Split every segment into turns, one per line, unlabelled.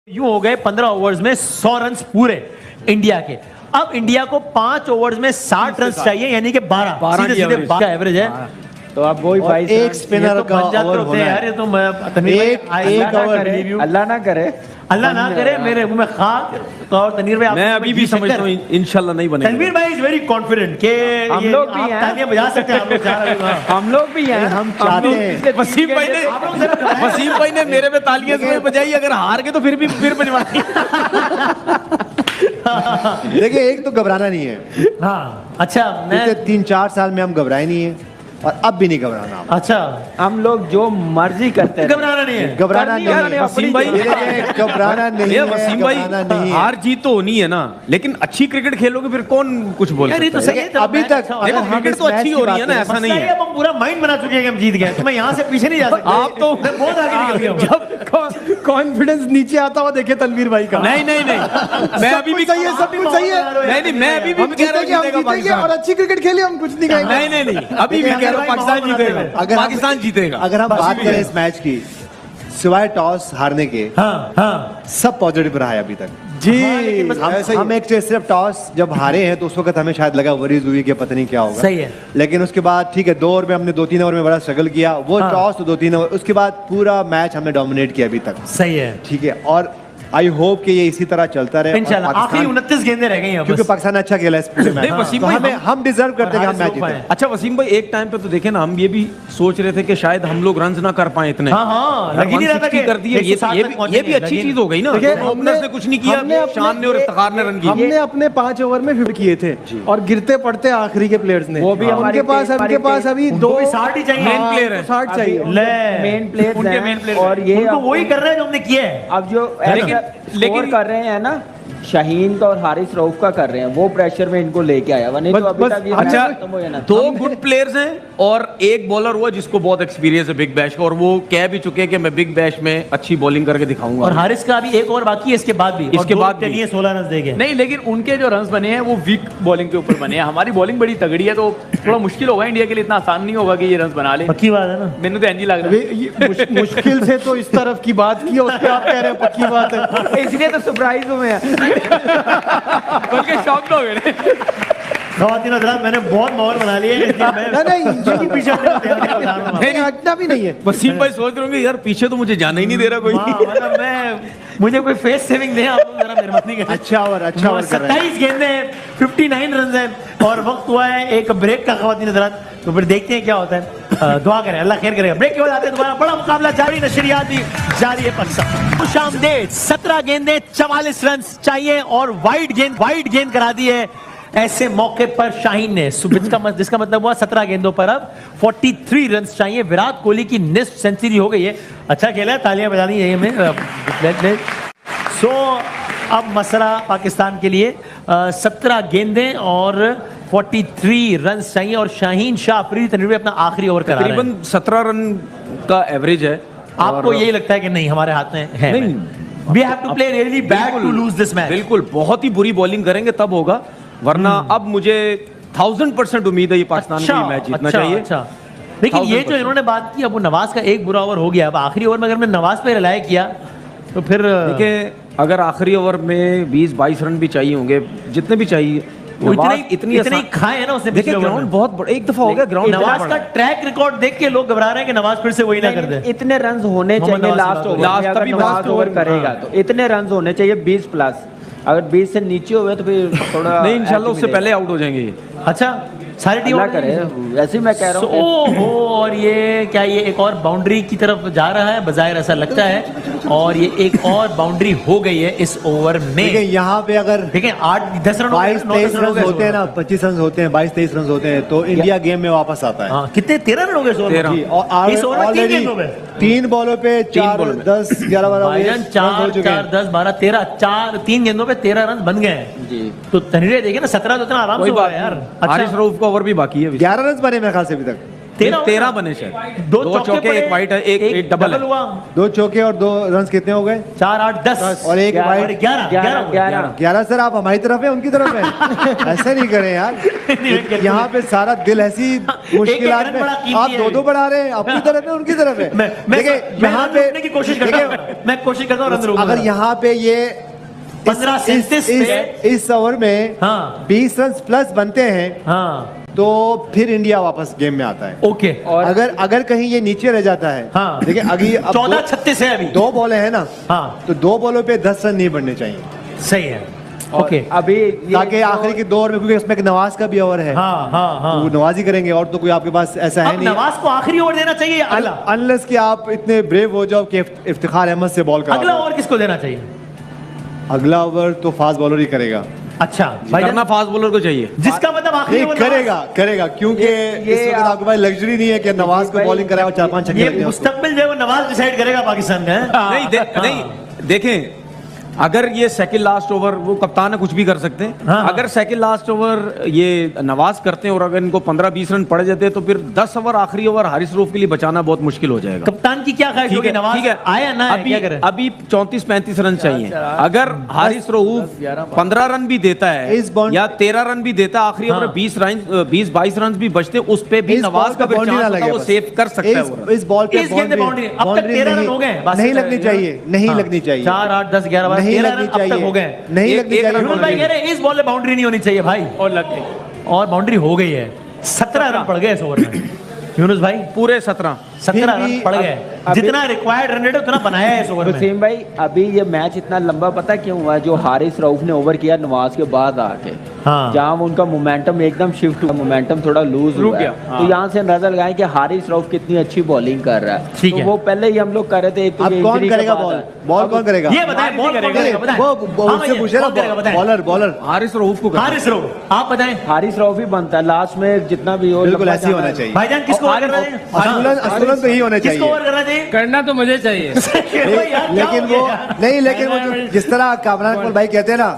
यूं हो गए 15 ओवर्स में 100 रन पूरे इंडिया के। अब इंडिया को 5 ओवर्स में 60 रन चाहिए, यानी कि 12 सीधे का एवरेज है।
तो अब वही
और एक स्पिनर का ओवर होना है।
यार ये तो
अल्लाह ना करे मेरे मुंह में खाक। और तनवीर भाई
मैं अभी भी समझता हूँ इंशाल्लाह नहीं बनेगा।
तनवीर भाई इज वेरी कॉन्फिडेंट के
हम लोग भी हैं,
तालियां बजा सकते हैं।
हम लोग भी हैं,
हम चाहते हैं।
वसीम भाई ने मेरे पे तालियां इसलिए बजाई, अगर हार गए तो फिर बजवानी।
देखिए, एक तो घबराना नहीं है।
हाँ अच्छा, मैं
3-4 साल में हम घबराए नहीं है और अब भी नहीं घबराना।
अच्छा,
हम लोग जो मर्जी करते हैं,
घबराना नहीं है,
घबराना नहीं है
वसीम भाई,
घबराना नहीं है
वसीम भाई। हार जीत तो होनी है ना, लेकिन अच्छी क्रिकेट खेलोगे फिर कौन कुछ बोल सकता है।
अभी तक
क्रिकेट तो अच्छी हो रही है ना, ऐसा नहीं है।
हम पूरा माइंड बना चुके हैं कि हम जीत गए, तो मैं यहाँ से पीछे नहीं जा सकता।
आप तो
बहुत आगे निकल गए।
जब कॉन्फिडेंस नीचे आता हुआ देखे तनवीर भाई का।
नहीं मैं अभी भी
सही है, सब कुछ सही है।
नहीं मैं अभी भी कह रहा हूँ
और अच्छी क्रिकेट खेली, हम कुछ नहीं कहेंगे।
नहीं अभी भी कह रहा हूँ पाकिस्तान जीतेगा। पाकिस्तान जीतेगा।
अगर हम बात करें इस मैच की, सिवाय टॉस हारने के
हाँ
सब पॉजिटिव रहा है अभी तक
जी।
हम एक चीज, सिर्फ टॉस जब हारे हैं तो उस वक्त हमें शायद लगा वरीज हुई कि पता नहीं क्या होगा।
सही है।
लेकिन उसके बाद ठीक है, 2 ओवर में हमने 2-3 ओवर में बड़ा स्ट्रगल किया। वो टॉस तो 2-3 ओवर, उसके बाद पूरा मैच हमने डोमिनेट किया अभी तक।
सही है,
ठीक है, और आई होप कि ये इसी तरह चलता रहे
इंशाल्लाह। आखिरी 29 गेंदें रह गई हैं,
क्योंकि पाकिस्तान अच्छा खेला इस पूरे मैच।
वसीम
तो
भाई,
हम डिजर्व करते हैं कि हम मैच जीते।
अच्छा वसीम भाई, एक टाइम पे तो देखे ना, हम ये भी सोच रहे थे कि शायद हम लोग रन ना कर पाए इतने।
हाँ लग ही नहीं रहा था कि
कर दिए। ये भी अच्छी चीज हो गई ना। ओपनर्स ने कुछ नहीं किया, शान ने और इफ्तिखार ने रन किए।
हमने अपने 5 ओवर में 50 किए थे और गिरते पड़ते आखिरी के प्लेयर्स ने।
वो भी
उनके पास अभी
60 ही चाहिए।
मेन प्लेयर है,
60 चाहिए।
मेन प्लेयर
उनके मेन प्लेयर
और ये
उनको वही कर रहे हैं जो हमने किया है।
अब जो
लेकिन
कर रहे हैं ना, शाहीन का और हारिस रऊफ का कर रहे हैं, वो प्रेशर में इनको लेके आया हुआ। नहीं तो अभी तक ये
अच्छा,
मैच खत्म हो जाना।
2 गुड प्लेयर्स हैं और एक बॉलर हुआ जिसको बहुत एक्सपीरियंस है बिग बैश का, और वो कह भी चुके हैं कि मैं बिग बैश में अच्छी बॉलिंग करके दिखाऊंगा।
और हारिस का अभी एक ओवर बाकी है, इसके बाद भी 16 रन देंगे।
नहीं, लेकिन उनके जो रन्स बने हैं वो वीक बॉलिंग के ऊपर बने हैं। हमारी बॉलिंग बड़ी तगड़ी है, तो थोड़ा मुश्किल होगा इंडिया के लिए। इतना आसान नहीं होगा कि ये रन्स बना ले।
पक्की बात है ना,
मैंने तो एनजी लग रहा है।
मुश्किल से तो इस तरफ की बात की, उस पे आप कह रहे हैं पक्की बात है।
इसलिए तो सरप्राइज हुए हैं।
बल्कि शॉक हो गए।
ख़वातीन हज़रात, मैंने बहुत मोहर बना ली है, इसलिए मैं
नहीं,
पीछे
हटना भी नहीं है।
वसीम भाई सोच रहे होंगे यार पीछे तो मुझे जाना ही नहीं दे रहा कोई।
मतलब मुझे कोई फेस सेविंग दे, आप लोग जरा मेहरबानी करें।
अच्छा ओवर कर रहे हैं।
27 गेंदें हैं, 59 रन हैं और वक्त हुआ है एक ब्रेक का। ख़वातीन हज़रात, तो फिर देखते हैं क्या होता है। दुआ करें, अल्लाह खैर करेगा। ब्रेक के बाद आते हैं दोबारा, बड़ा मुकाबला जारी, नशरियात भी जारी है। पाकिस्तान खुशामदेद, 17 गेंदें 44 रन चाहिए और वाइड गेंद करा दी है। ऐसे मौके पर शाहीन ने, जिसका मतलब हुआ 17 गेंदों पर अब 43 रन चाहिए। विराट कोहली की निस्फ सेंचुरी हो गई है। अच्छा खेला है, तालियां बजा दी हमें। सो अब मसला पाकिस्तान के लिए 17 गेंदें और 43 रन चाहिए और शाहीन शाह अफरीदी तनवीर अपना आखिरी ओवर करा रहे हैं।
तकरीबन 17 रन का एवरेज है।
आपको यही लगता है कि नहीं हमारे हाथ में है?
नहीं,
we have to play really bad to lose this match.
बिल्कुल, बहुत ही बुरी बॉलिंग करेंगे तब होगा, वरना अब मुझे 1000% उम्मीद है ये पाकिस्तान को ये मैच जीतना चाहिए।
अच्छा, लेकिन ये जो इन्होंने बात की, अब वो नवाज का एक बुरा ओवर हो गया, अब आखिरी ओवर में अगर मैं नवाज पे रिलाय किया तो फिर
देखिए, अगर आखिरी ओवर में 20-22 रन भी चाहिए होंगे, जितने भी चाहिए,
इतने खाए है ना उसने।
देखिए ग्राउंड बहुत बड़ा, एक दफा हो गया ग्राउंड।
नवाज का ट्रैक रिकॉर्ड देख के लोग घबरा रहे हैं कि नवाज फिर से वही ना कर दे।
इतने रन होने चाहिए लास्ट ओवर करेगा तो इतने रन होने चाहिए 20 प्लस। अगर 20 से नीचे हुए तो फिर थोड़ा
नहीं, इंशाल्लाह उससे पहले आउट हो जाएंगे ये।
अच्छा, सारी टीम
करे, ऐसे ही मैं कह रहा हूँ।
ओहो, और ये क्या, ये एक और बाउंड्री की तरफ जा रहा है, बजाय ऐसा लगता है, और ये एक और बाउंड्री हो गई है इस ओवर में।
यहाँ पे अगर
देखें 8-10 रन
22-23 रन होते हैं ना, 25 रन होते हैं, 22-23 रन होते हैं, तो इंडिया गेम में वापस आता है।
हाँ, कितने 13 रन हो गए इस ओवर में?
और
इस ओवर में 3 गेंदों पे
3 बॉलों पे 4, 10, 11, 12
4, 10, 12, 13 3 गेंदों पे 13 रन बन गए हैं जी। तो तनवीर देखिए ना, 17 तो इतना आराम से हुआ यार।
हारिस रऊफ का ओवर भी बाकी है।
11 रन बने मेरे ख्याल से अभी तक।
13 बने शायद।
2
चौके, एक वाइट है, एक डबल
हुआ।
2 चौके और 2 रन कितने हो गए?
4, 8, 10
और एक वाइट।
11
11 सर, आप हमारी तरफ है उनकी तरफ है? ऐसे नहीं करें यार। यहाँ पे सारा दिल ऐसी मुश्किलात
रन
में
बड़ा कीमती
आप
है।
दो बढ़ा रहे हैं, अपनी तरफ है उनकी तरफ है।
मैं
यहाँ पे
रोकने की कोशिश करता हूँ, मैं कोशिश करता हूँ रन रोकने
अगर
की।
यहाँ पे ये
15-37 में
इस ओवर में
हाँ।
20 रन प्लस बनते हैं
हाँ
तो फिर इंडिया वापस गेम में आता है।
ओके।
और
अगर कहीं ये नीचे रह जाता है,
हाँ।
देखिए अभी अब
14-36 है अभी।
2 बॉलें हैं ना,
हाँ
तो 2 बॉलों पे 10 रन नहीं बढ़ने चाहिए,
सही है।
और
ओके
अभी ये
ताकि आखिरी के 2 ओवर में, क्योंकि उसमें एक नवाज का भी ओवर है,
हाँ हाँ
तो वो
हाँ।
नवाज ही करेंगे और तो कोई आपके पास ऐसा है
अब
नहीं।
नवाज को आखिरी ओवर देना चाहिए या अगला?
अनलेस कि आप इतने ब्रेव हो जाओ कि इफ्तिखार अहमद से बॉल करा
अगला
दो।
ओवर किसको देना चाहिए?
अगला ओवर तो फास्ट बॉलर ही करेगा।
अच्छा भाई
करना फास्ट बॉलर को चाहिए।
जिसका मतलब आखिरी
नहीं,
ओवर
करेगा क्योंकि इस वक्त आपके पास लग्जरी नहीं है कि नवाज को बॉलिंग कराए और 4-5 छक्के
ये
लग जाएं उसको।
मुस्तकबिल जो है वो नवाज डिसाइड करेगा पाकिस्तान का है?
नहीं देखें, अगर ये सेकंड लास्ट ओवर, वो कप्तान है, कुछ भी कर सकते हैं।
हाँ।
अगर सेकंड लास्ट ओवर ये नवाज करते हैं और अगर इनको 15-20 रन पड़ जाते हैं तो फिर 10 ओवर आखिरी ओवर हारिस रऊफ के लिए बचाना बहुत मुश्किल हो जाएगा।
कप्तान की क्या ख्वाहिश होगी? नवाज आया ना है, क्या करे?
अभी 34-35 रन चाहिए। अगर हारिस रऊफ 15 रन भी देता है
इस बॉल-
या 13 रन भी देता है आखिरी ओवर, 20-22 रन भी बचते, उस पे भी
इस
नवाज
बॉल
का
पे बाउंड्री ना लगे
वो
बस।
सेव कर सकता है वो रन।
इस बॉल पे
इस गेंद पे बाउंड्री अब तक 13 रन हो गए।
नहीं लगनी चाहिए, नहीं लगनी चाहिए,
4, 8, 10, 11, 12,
नहीं
13
लगनी
रन अब तक
चाहिए,
हो गए।
नहीं
एक-
लगनी
एक
चाहिए।
रन
विनोद भाई कह रहे हैं इस बॉल पे बाउंड्री नहीं होनी चाहिए भाई,
और लग गई।
और बाउंड्री हो गई है। 17 रन पड़ गए इस ओवर में यूनुस भाई,
पूरे 17
17
फिर
रन
भी
पड़ गए।
अभी-
जितना रिक्वायर्ड रन रेट है उतना बनाया है इस ओवर में।
वसीम भाई, अभी ये मैच इतना लंबा पता क्यों हुआ? जो हारिस रऊफ ने ओवर किया नवाज के बाद आके,
हाँ।
जहाँ उनका मोमेंटम एकदम शिफ्ट हुआ, मोमेंटम थोड़ा लूज
रुक
हुआ
गया,
है।
हाँ।
तो यहाँ से अंदाजा लगाएं कि हारिस रऊफ कितनी अच्छी बॉलिंग कर रहा है।
ठीक
तो
है।
वो पहले ही हम लोग कर रहे थे।
अब कौन करेगा बॉल कौन करेगा?
ये बताएं बॉल कौन करेगा बताएं।
वो
हाँ
उससे
भैया,
पूछे ना,
कौन करेगा बताएं।
बॉलर
हारिस रऊफ को करना।
हारिस रऊफ आप बताएं।
हारिस रऊफ ही बनता है लास्ट में, जितना भी हो
बिल्कुल
लंबा
ऐसे ही
जाना
होना
है।
चाहिए।
भाईजान किसको ओवर करना चाहिए?
असुलन तो ही होना
किसको
चाहिए।
ओवर करना चाहिए?
करना तो मुझे चाहिए।
भाई यार, क्या
लेकिन
हो
वो
गया?
नहीं, लेकिन वो जो जिस तरह कामरान इकबाल भाई कहते हैं ना,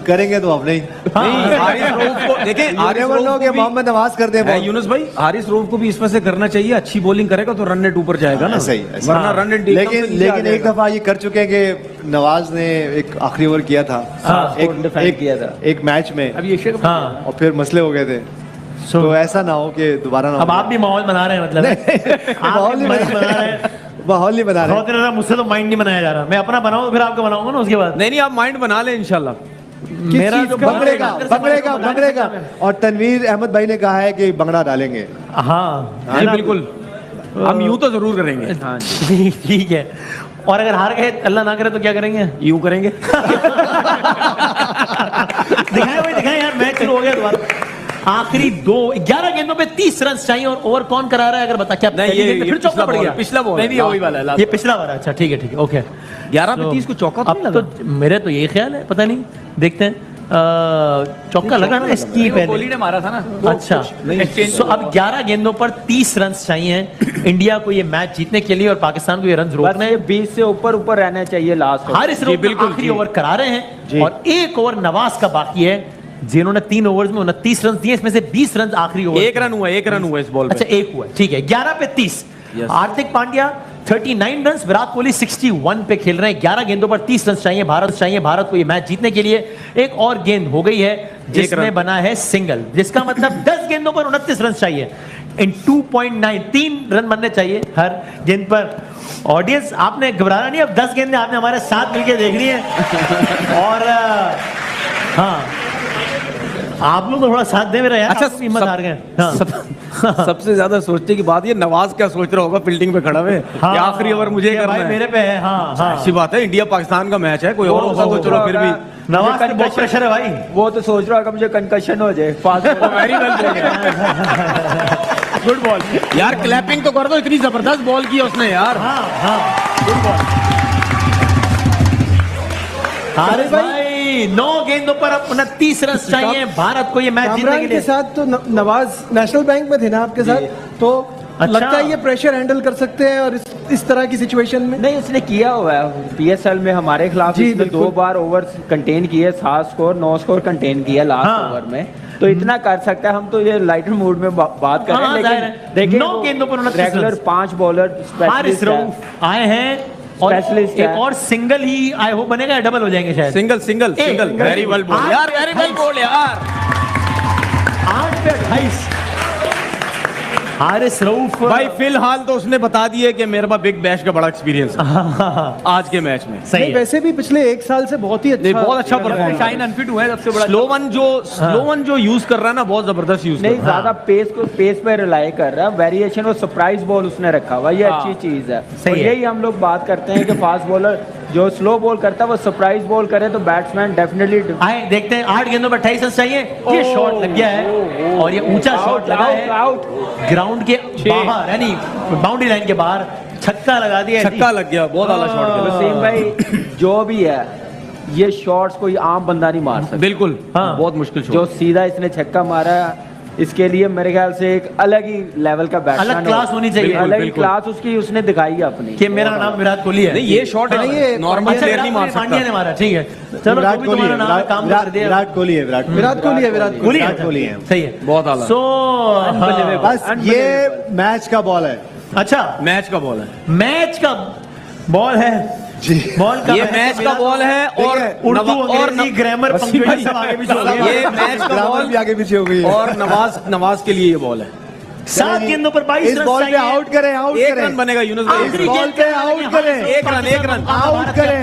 करेंगे तो अब नहीं।
नहीं, हारिस रऊफ को देखें, हारिस
नेवर नो
रऊफ
कि
को भी-
मोहम्मद नवाज कर दे
है,
बॉल।
यूनुस भाई, हारिस रऊफ को भी इसमें से करना चाहिए। अच्छी बॉलिंग करेगा तो रन रेट ऊपर जाएगा ना,
सही है,
वरना रन रेट एकदम से नीचे आ
लेकिन एक
जाएगा।
दफा ये कर चुके हैं कि नवाज ने एक आखिरी ओवर किया था,
स्कोर डिफेंड किया था।
एक मैच में,
अब ये शेख
हाँ
और फिर मसले हो गए थे।
So-
तो ऐसा ना हो कि दोबारा ना
अब
हो।
आप भी माहौल बना रहे हैं मतलब आप
माहौल
भी
नहीं
माहौल बना रहे हैं।
माहौल नहीं बना रहे।
बहुत दिन मुझसे तो माइंड नहीं बनाया जा रहा। मैं अपना बनाऊं फिर आपका बनाऊंगा ना उसके बाद।
नहीं, आप माइंड बना लें इंशाल्लाह।
मेरा जो
बंगड़ेगा और तनवीर अहमद भाई ने कहा है कि बंगड़ा डालेंगे।
हाँ
जी बिल्कुल, हम यूं तो जरूर करेंगे।
हाँ जी।
ठीक है। और अगर हार गए अल्लाह ना करे तो क्या करेंगे?
यूं करेंगे।
दिखाए भाई दिखाए यार, मैच शुरू हो गया दोबारा। आखिरी 11 गेंदों पे 30 रन चाहिए और ओवर कौन करा रहा है अगर बता? क्या
नहीं,
पहली
ये
गेंद पे फिर चौका पड़ गया?
पिछला बॉल
नहीं, वही वाला है।
ये पिछला वाला। अच्छा ठीक है ओके।
11 पे 30 को चौका तो
अब
नहीं
तो
लगा।
मेरे तो यही ख्याल है, पता नहीं, देखते हैं। चौका लगा ना इसकी
कोहली
पहले।
ने मारा था ना।
अच्छा
exchange
तो अब 11 गेंदों पर 30 रन चाहिए इंडिया को ये मैच जीतने के लिए और पाकिस्तान को ये रन
बस
रोकने
ये 20 से ऊपर ऊपर रहना चाहिए लास्ट।
हारिस रऊफ
बिल्कुल,
आखिरी
जी।
ओवर करा रहे हैं और एक ओवर नवाज का बाकी है, जिन्होंने 3 ओवर्स में 29 रन दिए, इसमें से 20 रन आखिरी ओवर।
एक रन हुआ इस बॉल पे।
अच्छा एक हुआ, ठीक है। 11 पे 30।
Yes.
हार्दिक पांड्या 39 रन, विराट कोहली 61 पे खेल रहे हैं। 11 गेंदों पर 30 रन चाहिए भारत को ये मैच जीतने के लिए। एक और गेंद हो गई है जिसमें बना है सिंगल, जिसका मतलब 10 गेंदों पर 29 रन चाहिए। इन 2.9 3 रन बनने चाहिए हर गेंद पर। ऑडियंस आपने घबराना नहीं, अब 10 गेंदें आपने हमारे साथ मिलकर देखनी है। और हाँ आप लोग तो थोड़ा साथ दे मेरा यार।
अच्छा,
आप लोग हिम्मत हार गए। हाँ।
सबसे ज्यादा सोचने की बात ये, नवाज क्या सोच रहा होगा फील्डिंग पे खड़ा हुए कि आखिरी ओवर मुझे
ये
करना
भाई
है।
मेरे पे है। हाँ हाँ
अच्छी बात है, इंडिया पाकिस्तान का मैच है, कोई और होता तो चलो फिर भी।
नवाज पे बहुत प्रेशर है भाई।
वो तो सोच रहा होगा मुझे कंकशन हो जाए fast.
Very well good ball.
यार क्लैपिंग तो कर दो, इतनी जबरदस्त बॉल की उसने यार।
हाँ हाँ गुड बॉल। हारिस भाई 9 गेंदों पर अब 29 रन चाहिए भारत को ये मैच जीतने के
कामरान के
लिए।
साथ तो नवाज नेशनल बैंक में थे ना आपके साथ, तो लगता है ये प्रेशर हैंडल कर सकते हैं और इस तरह की सिचुएशन में।
नहीं, उसने किया हुआ है पीएसएल में हमारे खिलाफ।
जी,
इसने
बिल्कुल।
2 बार ओवर कंटेन किए, 7 स्कोर 9 स्कोर कंटेन किया लास्ट
हाँ।
ओवर में। तो इतना कर सकता है। हम तो ये लाइटर मूड में बात कर रहे
हाँ,
हैं,
जाहिर
लेकिन
है।
देखिए
9 गेंदों पर 29
regular
run.
5 bowler
Haris Rauf आए हैं और
Specialist
एक
है।
और सिंगल ही आई होप बनेगा या डबल हो जाएंगे शायद।
सिंगल
एक,
वेरी वेल बॉल यार, वेरी वेल बॉल यार।
8 पे 28। हारिस रऊफ
भाई फिलहाल तो उसने बता दिया कि मेरे पास बिग बैश का बड़ा एक्सपीरियंस है आज के मैच में।
सही
नहीं,
है।
वैसे भी पिछले एक साल से बहुत ही
नहीं,
अच्छा
बहुत अच्छा परफॉर्म
शाइन अनफिट हुआ है सबसे बड़ा।
स्लो वन जो यूज कर रहा है ना, बहुत जबरदस्त यूज कर
नहीं
रहा है।
ज्यादा पेस पे रिलाई कर रहा है, वेरिएशन और सरप्राइज बॉल उसने रखा हुआ, ये अच्छी चीज है।
सही
और
है।
यही हम लोग बात करते हैं कि फास्ट बॉलर जो स्लो बॉल करता है वो सरप्राइज बॉल करे तो बैट्समैन डेफिनेटली
आए देखते हैं 8 गेंदों पर 28 रन चाहिए। ये शॉट लग गया है और ये ऊंचा शॉट लगा है ग्राउंड के बाहर, यानी बाउंड्री लाइन के बाहर छक्का लगा दिया।
छक्का लग गया, बहुत आला शॉट खेला।
वसीम भाई जो भी है ये शॉट्स कोई आम बंदा नहीं मार सकता।
बिल्कुल,
हाँ।
बहुत मुश्किल शॉट।
जो सीधा इसने छक्का मारा है, इसके लिए मेरे ख्याल से एक अलग ही लेवल का बैट्समैन,
अलग क्लास होनी चाहिए।
अलग ही
बिल्कुल।
क्लास उसकी उसने दिखाई है अपनी
कि मेरा नाम विराट कोहली है।
नहीं, ये शॉट
हाँ, ये
है, नॉर्मल
अच्छा,
प्लेयर नहीं मार
पांड्या ने
सकता।
मारा, ठीक है। चलो
विराट
जो भी
कोहली है,
तुम्हारा नाम काम कर दिया।
विराट कोहली है, विराट
विराट कोहली है, विराट
कोहली
विराट कोहली है।
सही है।
बहुत आला।
सो हाँ,
बस ये मैच का बॉल है
अच्छा
मैच का बॉल है
मैच का बॉल है
जी।
बॉल का
ये मैच का बॉल है और
उर्दू अंग्रेजी ग्रामर पंक्चुएशन सब आगे पीछे हो गया।
ये मैच का
ग्रामर
बॉल
भी आगे पीछे हो गई है।
और नवाज के लिए ये बॉल है।
7 गेंदों पर 22
इस
रन
बॉल पे
चाहिए।
आउट करें, आउट
एक
करें,
रन बनेगा यूनुस भाई।
आखिरी
बॉल
गेंद
पे आउट करें,
एक रन, एक रन।
आउट करें,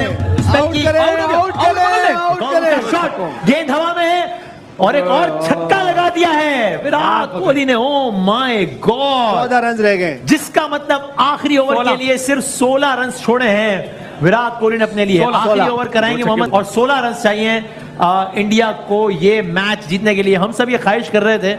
आउट करें, आउट करें, आउट करें।
शॉट, गेंद हवा में है और एक और छक्का लगा दिया है विराट कोहली ने। ओ माय गॉड,
14 रन रह गए।
जिसका मतलब आखिरी ओवर के लिए सिर्फ 16 रन छोड़े हैं विराट कोहली ने अपने लिए। आखिरी ओवर कराएंगे मोहम्मद और 16 रन चाहिए इंडिया को ये मैच जीतने के लिए। हम सब ये ख्वाहिश कर रहे थे,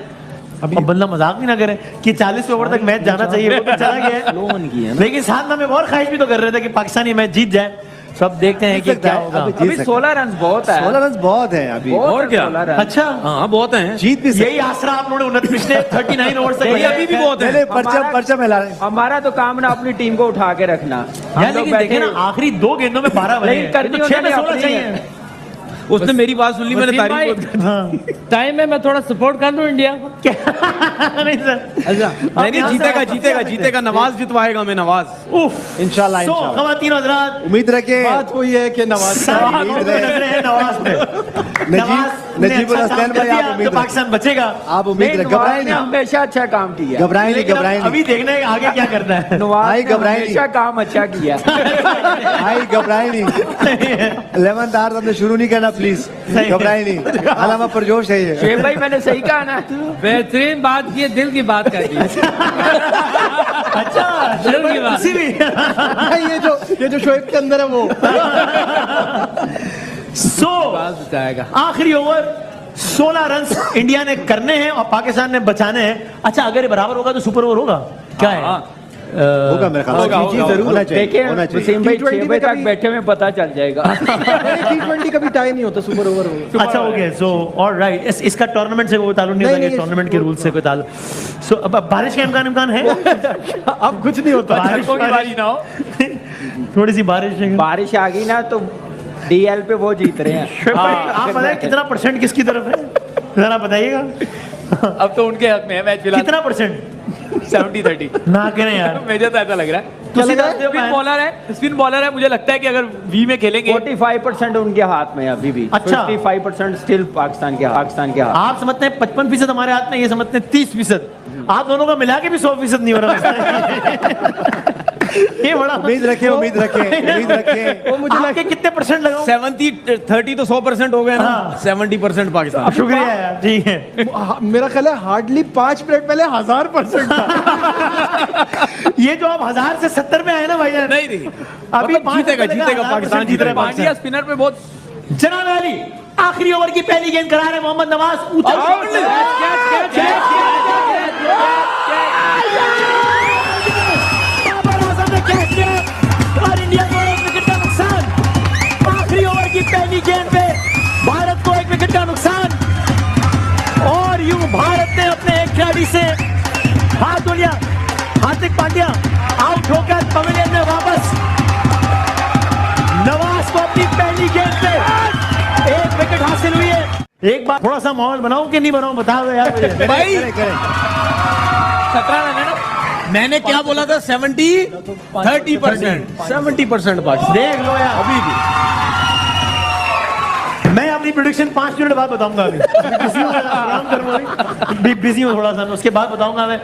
अब बंदा मजाक भी ना करे कि 40 ओवर तक मैच जाना चाहिए, वो तो चला गया है। लेकिन साथ में हम एक और ख्वाहिश भी तो कर रहे थे कि पाकिस्तानी मैच जीत जाए। सब देखते हैं कि क्या होगा।
अभी 16 रन बहुत है,
16 रन बहुत है अभी।
और क्या?
16 रन।
अच्छा,
हाँ, बहुत हैं।
जीत भी
यही आसरा आप लोगों ने पिछले 39 ओवर से
नहीं, अभी भी बहुत है।
पहले परचम हिला रहे हैं।
हमारा तो काम ना अपनी टीम को उठा के रखना। हम
यार
लोग
लेकिन देखे ना
बैठे
आखिरी 2 गेंदों में 12 बने
नहीं, करनी
तो 6 में
उन्होंने
16
अपनी
चाहिए।
उसने मेरी बात सुन ली, मैंने
वसीम
तारीफ
टाइम में मैं थोड़ा सपोर्ट कर दूं इंडिया को।
नहीं सर,
नहीं, जीतेगा नवाज जितवाएगा मैं, नवाज।
उफ,
इंशाल्लाह,
सो
इंशाल्लाह।
खवातीन हज़रात,
उम्मीद रखें।
बात वही है कि नवाज
सारी
उम्मीद
नजरें
रहे।
हैं नवाज पे। नवाज ने
नजीबुल
अच्छा
हसन
काम कर
भाई, आप
दिया
उम्मीद
तो पाकिस्तान बचेगा।
आप उम्मीद
नहीं,
रखें,
नवाज
घबराएं
ने
नहीं,
हमेशा अच्छा काम किया।
घबराएं नहीं,
लेकिन
घबराएं
अभी देखने हैं आगे क्या करना है।
नवाज
भाई,
ने
घबराएं नहीं।
हमेशा काम अच्छा किया।
भाई घबराएं नहीं। 11th आवर हमने शुरू नहीं करना, प्लीज घबराएं नहीं। अलामा परजोश है ये।
शेख भाई मैंने सही कहा ना?
बेहतरीन बात की, दिल की बात कर दी।
अच्छा,
दिल की बात।
किसी भी
ये जो शोएब के अंदर है वो।
सो
बात बताएगा।
आखिरी ओवर 16 रन इंडिया ने करने हैं और पाकिस्तान ने बचाने हैं। अच्छा, अगर ये बराबर होगा तो सुपर ओवर होगा क्या है?
होगा मेरे ख्याल से।
होगा,
जरूर होना चाहिए,
देखिए
होना चाहिए।
वसीम भाई
T20
6
में
बजे तक
कभी-
बैठे में पता चल जाएगा।
T20 कभी टाई नहीं होता, सुपर ओवर होगा।
अच्छा, ओके, सो ऑलराइट। इसका टूर्नामेंट से कोई ताल्लुक नहीं
नहीं,
होता,
नहीं,
टूर्नामेंट के रूल से कोई ताल्लुक। सो अब बारिश का इम्कान है?
अब कुछ नहीं होता।
बारिश
कोई बारी ना हो।
थोड़ी सी बारिश है।
बारिश आ गई ना तो डीएल पे वो जीत रहे हैं।
आप बताएं कितना परसेंट किसकी तरफ है, जरा बताइएगा।
अब तो उनके हक में है मैच फिलहाल।
कितना परसेंट?
70-30
ना करें यार,
मुझे तो ऐसा लग रहा है।
क्या लग रहा है?
स्पिन बॉलर है, मुझे लगता है कि अगर वी में खेलेंगे
45% उनके हाथ में है अभी भी।
अच्छा।
55% स्टिल पाकिस्तान के हाथ।
आप समझते हैं 55% हमारे हाथ में, ये समझते हैं 30%। आप दोनों का मिला के भी 100% नहीं हो रहा। ये बड़ा
उम्मीद रखें, उम्मीद रखें, उम्मीद रखें।
वो मुझे आपके कितने परसेंट लगाओ?
70-30 तो 100% हो गए ना।
हाँ।
70% पाकिस्तान।
शुक्रिया यार, ठीक है।
मेरा ख्याल है हार्डली 5 मिनट पहले 1000% था।
ये जो आप 1000 से 70 में आए ना भाई,
नहीं नहीं,
अभी
मतलब जीतेगा पाकिस्तान,
जीत रहा है
पांड्या
पाकिस्तान।
स्पिनर पे बहुत
जनाब अली आखिरी ओवर की पहली गेंद करा रहे मोहम्मद नवाज। ऊंचा बाबर आजम ने कैच किया और इंडिया को 1 विकेट का नुकसान। आखिरी ओवर की पहली गेंद पे भारत को 1 विकेट का नुकसान और यूं भारत ने अपने एक खिलाड़ी से हाथ धो लिया। हार्दिक पांड्या आउट होकर पवेलियन में वापस। नवाज को अपनी पहली गेंद पे 1 विकेट हासिल हुई है। एक बार थोड़ा सा माहौल बनाऊं कि नहीं बनाऊं, बताओ यार मुझे।
भाई
करें, करें।
17 रन है ना।
मैंने क्या बोला था? 70-30%। 70% पाकिस्तान।
देख लो यार,
अभी भी
मैं अपनी प्रेडिक्शन 5 मिनट बाद बताऊंगा अभी बिजी हूँ, आराम करूंगा अभी। बिजी हूँ थोड़ा सा, मैं उसके बाद बताऊंगा मैं।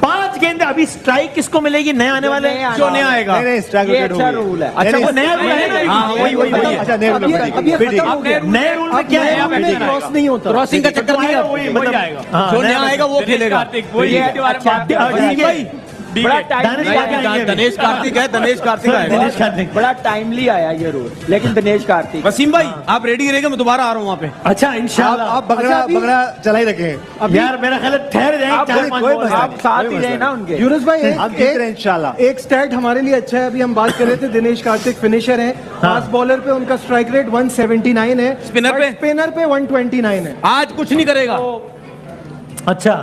5 गेंद अभी स्ट्राइक किसको मिलेगी? नया आने वाले जो नया आएगा।
नहीं नहीं स्ट्राइक
ये
रोटेट हो
अच्छा
गई।
रूल है।
अच्छा वो नया रूल है ना?
हाँ, वही
अच्छा नए रूल में
अब ये खत्म हो गया।
नए रूल में क्या है?
क्रॉस नहीं होता।
क्रॉसिंग का चक्कर नहीं है,
वही
वही
मतलब
आएगा।
हाँ,
जो नया आएगा वो खेलेगा।
कार्तिक वही
ये
इसके बारे में बात
अच्छा,
कर रहे
ठीक
हैं।
है।
बड़ा टाइम
दानिश कार्तिक
दनेश कार्तिक है, दनेश कार्तिक आएगा।
दिनेश कार्तिक।
बड़ा टाइमली आया ये रूल, लेकिन दिनेश कार्तिक
वसीम भाई आप रेडी रहेंगे, मैं दोबारा आ रहा हूँ वहाँ पे।
अच्छा इंशाल्लाह।
आप बगड़ा चला ही रखें।
यार मेरा ख्याल है ठहर जाएंगे
आप
4-5
कोई
बॉल।
मसला
आप साथ ही रहे ना उनके।
यूनुस भाई
हम जीत रहे हैं इंशाल्लाह।
एक स्टैट हमारे लिए अच्छा है। अभी हम बात कर रहे थे दिनेश कार्तिक फिनिशर है, फास्ट बॉलर पे उनका स्ट्राइक रेट 179 है,
स्पिनर पे?
स्पिनर पे 129 है।
आज कुछ नहीं करेगा।
अच्छा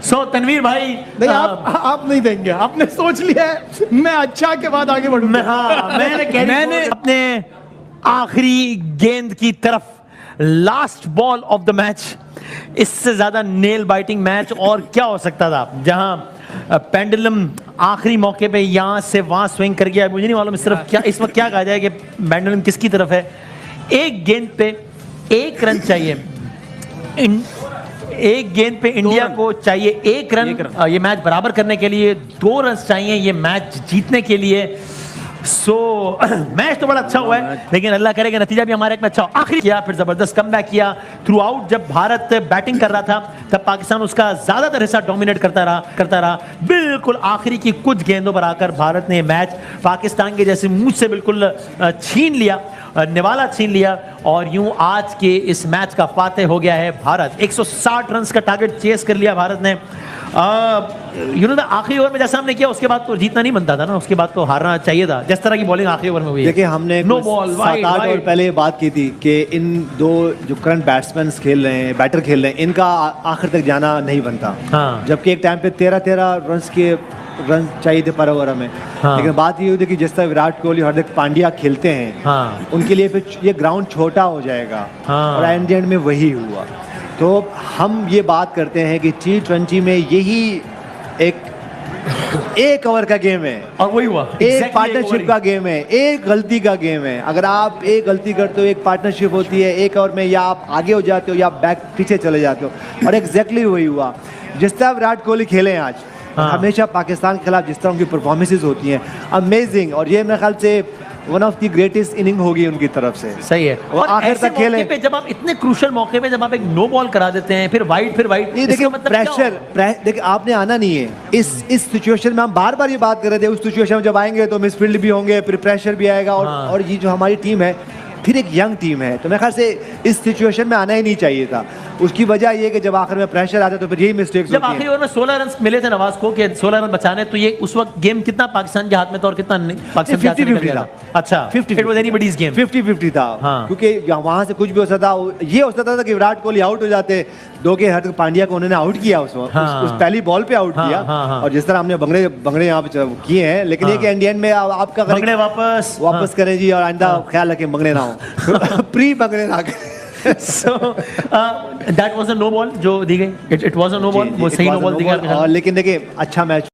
सो तनवीर भाई
नहीं आप नहीं देंगे, आपने सोच लिया है मैं अच्छा के बाद आगे बढ़ूंगा।
मैंने अपने आखिरी गेंद की तरफ last ball of the match, इससे ज्यादा नेल बाइटिंग मैच और क्या हो सकता था, जहां पेंडुलम आखिरी मौके पे यहां से वहां स्विंग कर गया। मुझे नहीं मालूम इस तरफ क्या, इस वक्त क्या कहा जाए कि पेंडुलम किसकी तरफ है। एक गेंद पे 1 रन चाहिए, एक गेंद पे इंडिया को चाहिए 1 रन, ये मैच बराबर करने के लिए 2 रन चाहिए ये मैच जीतने के लिए। सो मैच तो बड़ा अच्छा हुआ है, लेकिन अल्लाह करेगा नतीजा भी हमारे एक में अच्छा हो। आखिरी किया, फिर जबरदस्त कमबैक किया थ्रू आउट। जब भारत बैटिंग कर रहा था तब पाकिस्तान उसका ज्यादातर हिस्सा डोमिनेट करता रहा। बिल्कुल आखिरी की कुछ गेंदों पर आकर भारत ने मैच पाकिस्तान के जैसे मुंह से बिल्कुल छीन लिया, निवाला छीन लिया, और यूं आज के इस मैच का फातेह हो गया है भारत। 160 रन का टारगेट चेस कर लिया भारत ने। आखिरी ओवर में जैसा हमने किया उसके बाद तो जीतना नहीं बनता था ना, उसके बाद तो हारना चाहिए था, जिस तरह की बॉलिंग आखिरी ओवर में हुई है।
देखिए हमने
नो बॉल
7-8 ओवर पहले ये बात की थी कि इन दो जो करंट बैट्समैन खेल रहे हैं, बैटर खेल रहे हैं, इनका आखिर तक जाना नहीं बनता।
हाँ।
जबकि एक टाइम पे 13-13 रन चाहिए थे पर ओवर में।
हाँ।
लेकिन बात ये हुई थी कि जिस तरह विराट कोहली, हार्दिक पांड्या खेलते हैं,
हाँ।
उनके लिए फिर ये ग्राउंड छोटा हो जाएगा।
हाँ।
और एंड में वही हुआ। तो हम ये बात करते हैं कि T20 में यही एक ओवर का गेम है
और वही हुआ,
एक पार्टनरशिप का गेम है, एक गलती का गेम है। अगर आप एक गलती करते हो, एक पार्टनरशिप होती है, एक ओवर में या आप आगे हो जाते हो या बैक पीछे चले जाते हो। और एग्जैक्टली वही हुआ। जिस तरह विराट कोहली खेले हैं आज,
हाँ।
हमेशा पाकिस्तान के खिलाफ जिस तरह उनकी परफॉर्मेंसेज होती हैं, अमेजिंग। और ये मेरे ख्याल से one of the greatest inning होगी उनकी तरफ से।
सही है।
और आखिर
ऐसे
तक खेले।
मौके पे जब आप इतने क्रूशल मौके पे जब आप एक नो बॉल करा देते हैं, फिर वाइड
नहीं देखिए देखिए आपने आना नहीं है इस सिचुएशन में। हम बार बार ये बात कर रहे थे, उस सिचुएशन में जब आएंगे तो मिसफील्ड भी होंगे, फिर प्रेशर भी आएगा। और ये जो हमारी टीम है फिर एक यंग टीम है, तो मेरे ख्याल से इस सिचुएशन में आना ही नहीं चाहिए था। उसकी वजह ये कि जब आखिर में प्रेशर आता है तो फिर यही मिस्टेक्स
जब
होती
आखिरी
हैं।
ओवर में 16 रन मिले थे नवाज को कि 16 रन बचाने, तो ये उस वक्त गेम कितना पाकिस्तान के हाथ में था और कितना पाकिस्तान के हाथ में निकल
50-50
गया
था।
था? अच्छा 50 इट वाज एनीबॉडीज गेम।
50-50 था।
हाँ।
क्योंकि वहां से कुछ भी हो सकता था। ये हो सकता था कि विराट कोहली आउट हो जाते, दो के हार्दिक पांड्या को उन्होंने आउट किया उस पहली बॉल पे आउट किया। और जिस तरह हमने बंगड़े यहाँ पे किए हैं, लेकिन ये कि इंडियन में आपका
बंगड़े वापस
करें जी, और आइंदा ख्याल रखें बंगड़े ना हो प्री बंगड़े ना करें।
So that was a no ball जो दी गई। It was a no ball, वो सही no ball दी गई।
लेकिन देखिए अच्छा मैच